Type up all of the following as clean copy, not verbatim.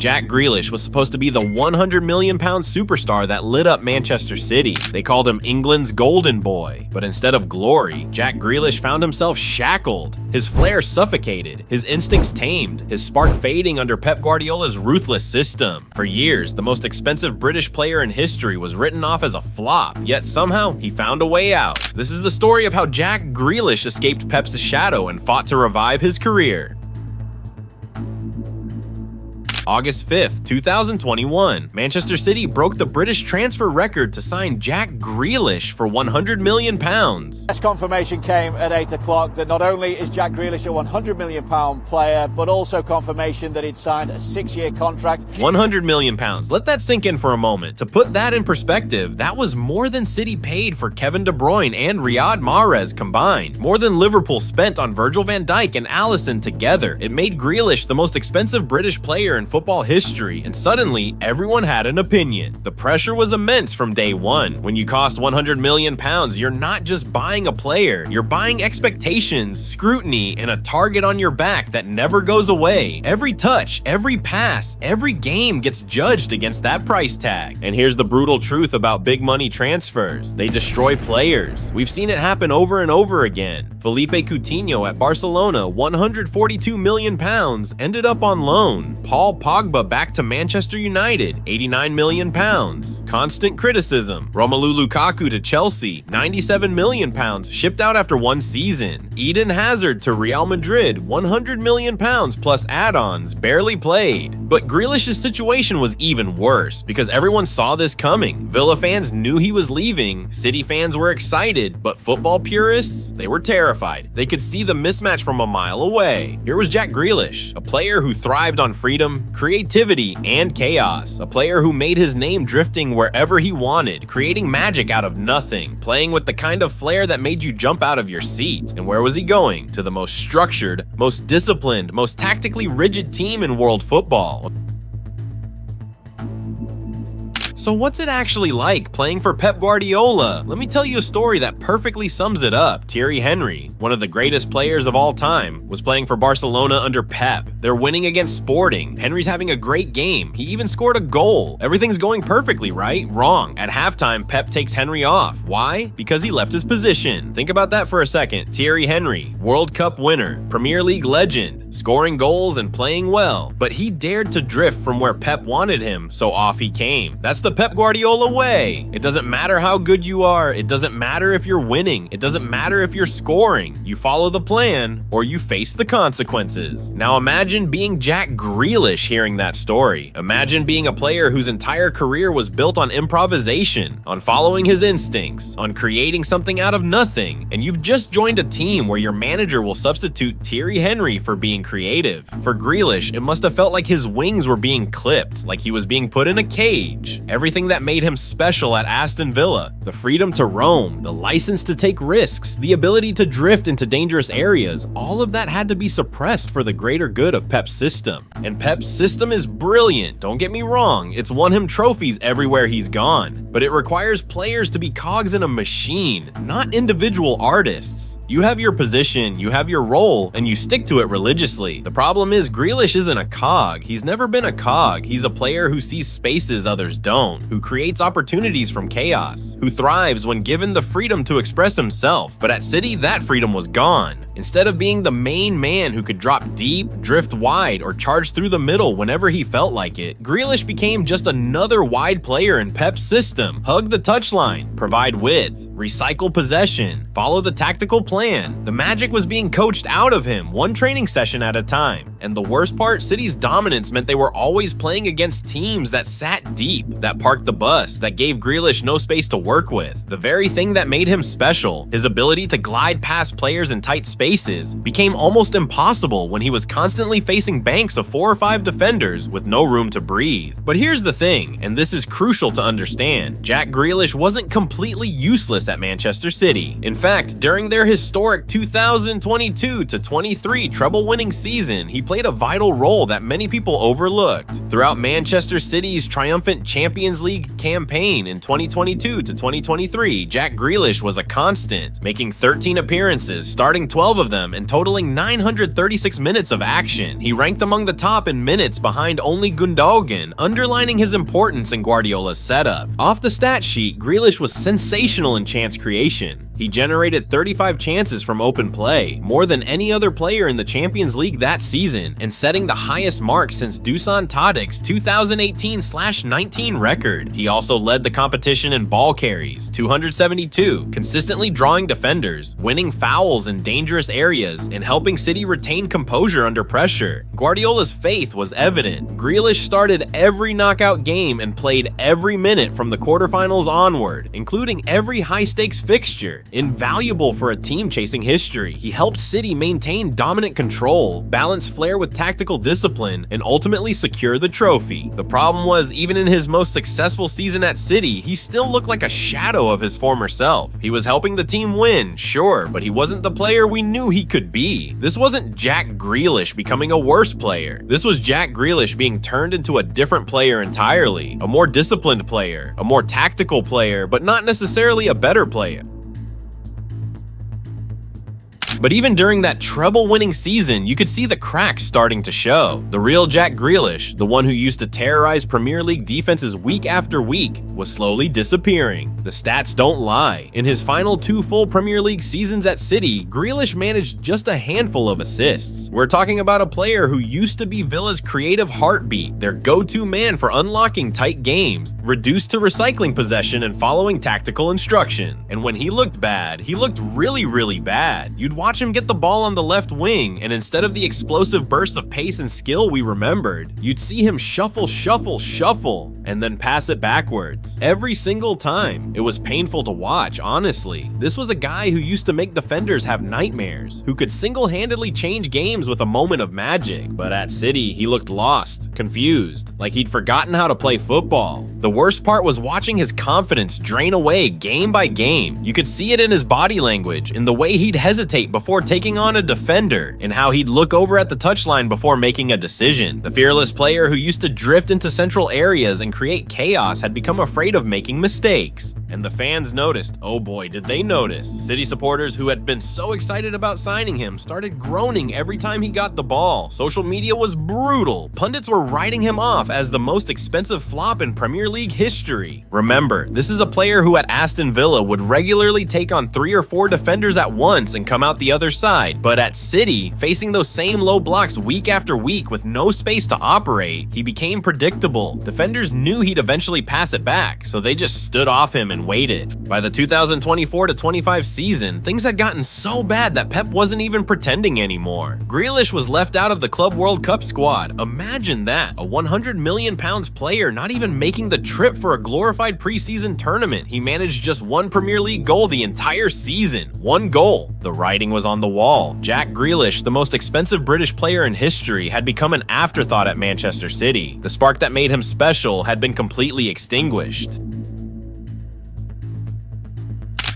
Jack Grealish was supposed to be the £100 million superstar that lit up Manchester City. They called him England's golden boy. But instead of glory, Jack Grealish found himself shackled. His flair suffocated, his instincts tamed, his spark fading under Pep Guardiola's ruthless system. For years, the most expensive British player in history was written off as a flop, yet somehow he found a way out. This is the story of how Jack Grealish escaped Pep's shadow and fought to revive his career. August 5th, 2021, Manchester City broke the British transfer record to sign Jack Grealish for £100 million. This confirmation came at 8 o'clock that not only is Jack Grealish a £100 million player, but also confirmation that he'd signed a 6-year contract. £100 million. Let that sink in for a moment. To put that in perspective, that was more than City paid for Kevin De Bruyne and Riyad Mahrez combined. More than Liverpool spent on Virgil van Dijk and Alisson together. It made Grealish the most expensive British player in football history, and suddenly everyone had an opinion. The pressure was immense from day one. When you cost £100 million, you're not just buying a player, you're buying expectations, scrutiny, and a target on your back that never goes away. Every touch, every pass, every game gets judged against that price tag. And here's the brutal truth about big money transfers: they destroy players. We've seen it happen over and over again. Felipe Coutinho at Barcelona, £142 million, ended up on loan. Paul Pogba back to Manchester United, £89 million. Constant criticism. Romelu Lukaku to Chelsea, £97 million, shipped out after one season. Eden Hazard to Real Madrid, £100 million plus add-ons, barely played. But Grealish's situation was even worse, because everyone saw this coming. Villa fans knew he was leaving, City fans were excited, but football purists, they were terrified. They could see the mismatch from a mile away. Here was Jack Grealish, a player who thrived on freedom, creativity, and chaos. A player who made his name drifting wherever he wanted, creating magic out of nothing, playing with the kind of flair that made you jump out of your seat. And where was he going? To the most structured, most disciplined, most tactically rigid team in world football. So what's it actually like playing for Pep Guardiola? Let me tell you a story that perfectly sums it up. Thierry Henry, one of the greatest players of all time, was playing for Barcelona under Pep. They're winning against Sporting. Henry's having a great game. He even scored a goal. Everything's going perfectly, right? Wrong. At halftime, Pep takes Henry off. Why? Because he left his position. Think about that for a second. Thierry Henry, World Cup winner, Premier League legend, scoring goals and playing well. But he dared to drift from where Pep wanted him, so off he came. That's the Pep Guardiola way. It doesn't matter how good you are. It doesn't matter if you're winning. It doesn't matter if you're scoring. You follow the plan or you face the consequences. Now imagine being Jack Grealish hearing that story. Imagine being a player whose entire career was built on improvisation, on following his instincts, on creating something out of nothing, and you've just joined a team where your manager will substitute Thierry Henry for being creative. For Grealish, it must have felt like his wings were being clipped, like he was being put in a cage. Everything that made him special at Aston Villa, the freedom to roam, the license to take risks, the ability to drift into dangerous areas, all of that had to be suppressed for the greater good of Pep's system. And Pep's system is brilliant, don't get me wrong, it's won him trophies everywhere he's gone, but it requires players to be cogs in a machine, not individual artists. You have your position, you have your role, and you stick to it religiously. The problem is Grealish isn't a cog. He's never been a cog. He's a player who sees spaces others don't, who creates opportunities from chaos, who thrives when given the freedom to express himself. But at City, that freedom was gone. Instead of being the main man who could drop deep, drift wide, or charge through the middle whenever he felt like it, Grealish became just another wide player in Pep's system. Hug the touchline, provide width, recycle possession, follow the tactical plan. The magic was being coached out of him, one training session at a time. And the worst part, City's dominance meant they were always playing against teams that sat deep, that parked the bus, that gave Grealish no space to work with. The very thing that made him special, his ability to glide past players in tight spaces, became almost impossible when he was constantly facing banks of 4 or 5 defenders with no room to breathe. But here's the thing, and this is crucial to understand, Jack Grealish wasn't completely useless at Manchester City. In fact, during their historic historic 2022-23 treble-winning season, he played a vital role that many people overlooked. Throughout Manchester City's triumphant Champions League campaign in 2022-2023, Jack Grealish was a constant, making 13 appearances, starting 12 of them, and totaling 936 minutes of action. He ranked among the top in minutes behind only Gundogan, underlining his importance in Guardiola's setup. Off the stat sheet, Grealish was sensational in chance creation. He generated 35 chances from open play, more than any other player in the Champions League that season, and setting the highest mark since Dusan Tadic's 2018/19 record. He also led the competition in ball carries, 272, consistently drawing defenders, winning fouls in dangerous areas, and helping City retain composure under pressure. Guardiola's faith was evident. Grealish started every knockout game and played every minute from the quarterfinals onward, including every high-stakes fixture. Invaluable for a team chasing history, he helped City maintain dominant control, balance flair with tactical discipline, and ultimately secure the trophy. The problem was, even in his most successful season at City, he still looked like a shadow of his former self. He was helping the team win, sure, but he wasn't the player we knew he could be. This wasn't Jack Grealish becoming a worse player. This was Jack Grealish being turned into a different player entirely, a more disciplined player, a more tactical player, but not necessarily a better player. But even during that treble-winning season, you could see the cracks starting to show. The real Jack Grealish, the one who used to terrorize Premier League defenses week after week, was slowly disappearing. The stats don't lie. In his final 2 full Premier League seasons at City, Grealish managed just a handful of assists. We're talking about a player who used to be Villa's creative heartbeat, their go-to man for unlocking tight games, reduced to recycling possession and following tactical instruction. And when he looked bad, he looked really bad. You'd watch him get the ball on the left wing, and instead of the explosive bursts of pace and skill we remembered, you'd see him shuffle, and then pass it backwards. Every single time. It was painful to watch, honestly. This was a guy who used to make defenders have nightmares, who could single-handedly change games with a moment of magic. But at City, he looked lost, confused, like he'd forgotten how to play football. The worst part was watching his confidence drain away game by game. You could see it in his body language, in the way he'd hesitate before taking on a defender, and how he'd look over at the touchline before making a decision. The fearless player who used to drift into central areas and create chaos had become afraid of making mistakes. And the fans noticed. Oh boy, did they notice. City supporters who had been so excited about signing him started groaning every time he got the ball. Social media was brutal. Pundits were writing him off as the most expensive flop in Premier League history. Remember, this is a player who at Aston Villa would regularly take on 3 or 4 defenders at once and come out the other side, but at City, facing those same low blocks week after week with no space to operate, he became predictable. Defenders knew he'd eventually pass it back, so they just stood off him and waited. By the 2024-25 season, things had gotten so bad that Pep wasn't even pretending anymore. Grealish was left out of the Club World Cup squad. Imagine that, a £100 million player not even making the trip for a glorified preseason tournament. He managed just 1 Premier League goal the entire season. 1 goal. The writing was on the wall. Jack Grealish, the most expensive British player in history, had become an afterthought at Manchester City. The spark that made him special had been completely extinguished.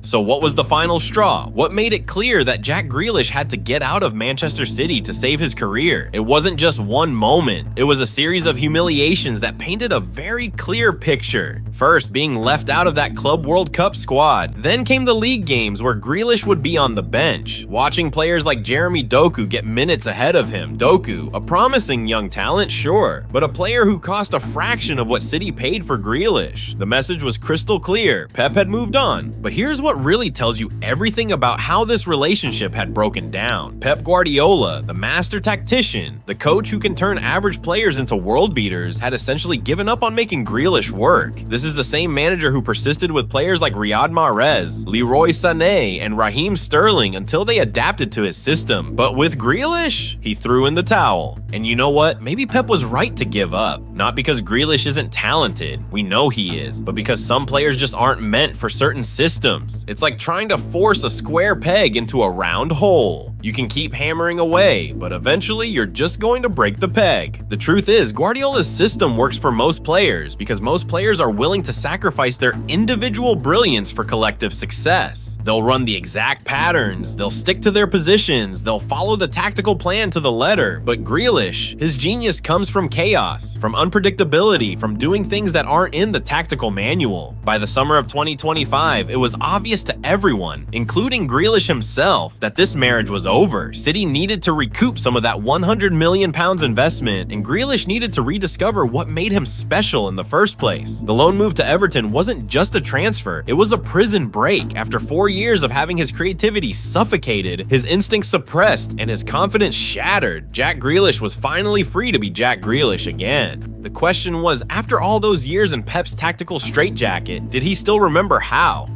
So what was the final straw? What made it clear that Jack Grealish had to get out of Manchester City to save his career? It wasn't just one moment. It was a series of humiliations that painted a very clear picture. First, being left out of that Club World Cup squad. Then came the league games where Grealish would be on the bench, watching players like Jeremy Doku get minutes ahead of him. Doku, a promising young talent, sure, but a player who cost a fraction of what City paid for Grealish. The message was crystal clear. Pep had moved on. But here's what really tells you everything about how this relationship had broken down. Pep Guardiola, the master tactician, the coach who can turn average players into world beaters, had essentially given up on making Grealish work. This is the same manager who persisted with players like Riyad Mahrez, Leroy Sané, and Raheem Sterling until they adapted to his system. But with Grealish, he threw in the towel. And you know what? Maybe Pep was right to give up. Not because Grealish isn't talented, we know he is, but because some players just aren't meant for certain systems. It's like trying to force a square peg into a round hole. You can keep hammering away, but eventually you're just going to break the peg. The truth is, Guardiola's system works for most players because most players are willing to sacrifice their individual brilliance for collective success. They'll run the exact patterns, they'll stick to their positions, they'll follow the tactical plan to the letter. But Grealish, his genius comes from chaos, from unpredictability, from doing things that aren't in the tactical manual. By the summer of 2025, it was obvious to everyone, including Grealish himself, that this marriage was over. City needed to recoup some of that £100 million investment, and Grealish needed to rediscover what made him special in the first place. The loan move to Everton wasn't just a transfer, it was a prison break. After 4 years of having his creativity suffocated, his instincts suppressed, and his confidence shattered, Jack Grealish was finally free to be Jack Grealish again. The question was, after all those years in Pep's tactical straitjacket, did he still remember how?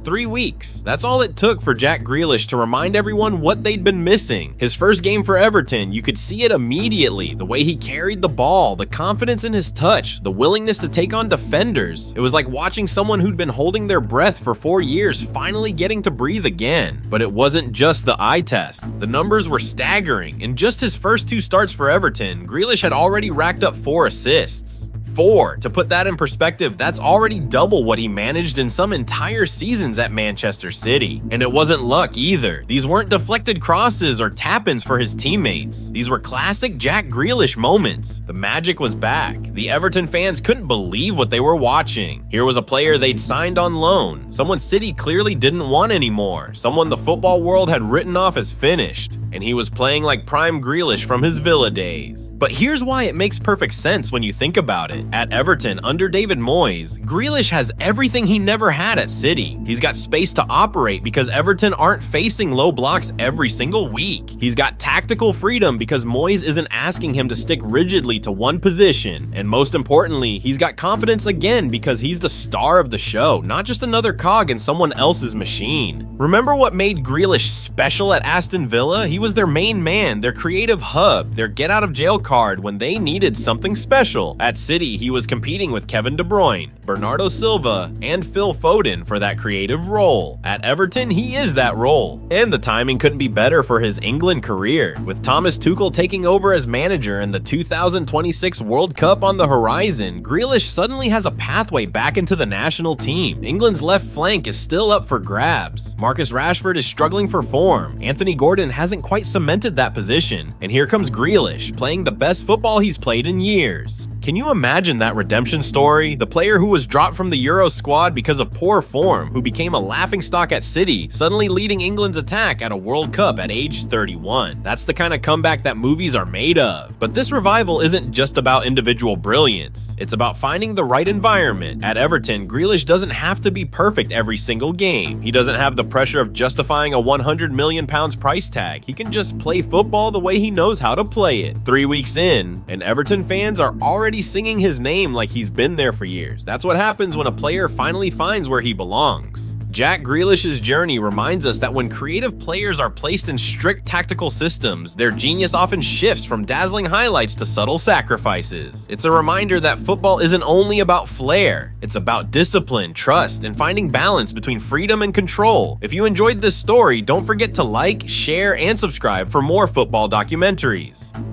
3 weeks. That's all it took for Jack Grealish to remind everyone what they'd been missing. His first game for Everton, you could see it immediately. The way he carried the ball, the confidence in his touch, the willingness to take on defenders. It was like watching someone who'd been holding their breath for 4 years finally getting to breathe again. But it wasn't just the eye test. The numbers were staggering. In just his first 2 starts for Everton, Grealish had already racked up 4 assists. 4. To put that in perspective, that's already double what he managed in some entire seasons at Manchester City. And it wasn't luck either. These weren't deflected crosses or tap-ins for his teammates. These were classic Jack Grealish moments. The magic was back. The Everton fans couldn't believe what they were watching. Here was a player they'd signed on loan, someone City clearly didn't want anymore, someone the football world had written off as finished. And he was playing like prime Grealish from his Villa days. But here's why it makes perfect sense when you think about it. At Everton, under David Moyes, Grealish has everything he never had at City. He's got space to operate because Everton aren't facing low blocks every single week. He's got tactical freedom because Moyes isn't asking him to stick rigidly to one position. And most importantly, he's got confidence again because he's the star of the show, not just another cog in someone else's machine. Remember what made Grealish special at Aston Villa? He was their main man, their creative hub, their get-out-of-jail card when they needed something special. At City, he was competing with Kevin De Bruyne, Bernardo Silva, and Phil Foden for that creative role. At Everton, he is that role. And the timing couldn't be better for his England career. With Thomas Tuchel taking over as manager and the 2026 World Cup on the horizon, Grealish suddenly has a pathway back into the national team. England's left flank is still up for grabs. Marcus Rashford is struggling for form. Anthony Gordon hasn't quite cemented that position. And here comes Grealish, playing the best football he's played in years. Can you imagine that redemption story? The player who was dropped from the Euro squad because of poor form, who became a laughingstock at City, suddenly leading England's attack at a World Cup at age 31. That's the kind of comeback that movies are made of. But this revival isn't just about individual brilliance. It's about finding the right environment. At Everton, Grealish doesn't have to be perfect every single game. He doesn't have the pressure of justifying a £100 million price tag. He can just play football the way he knows how to play it. 3 weeks in, and Everton fans are already singing his name like he's been there for years. That's what happens when a player finally finds where he belongs. Jack Grealish's journey reminds us that when creative players are placed in strict tactical systems, their genius often shifts from dazzling highlights to subtle sacrifices. It's a reminder that football isn't only about flair, it's about discipline, trust, and finding balance between freedom and control. If you enjoyed this story, don't forget to like, share, and subscribe for more football documentaries.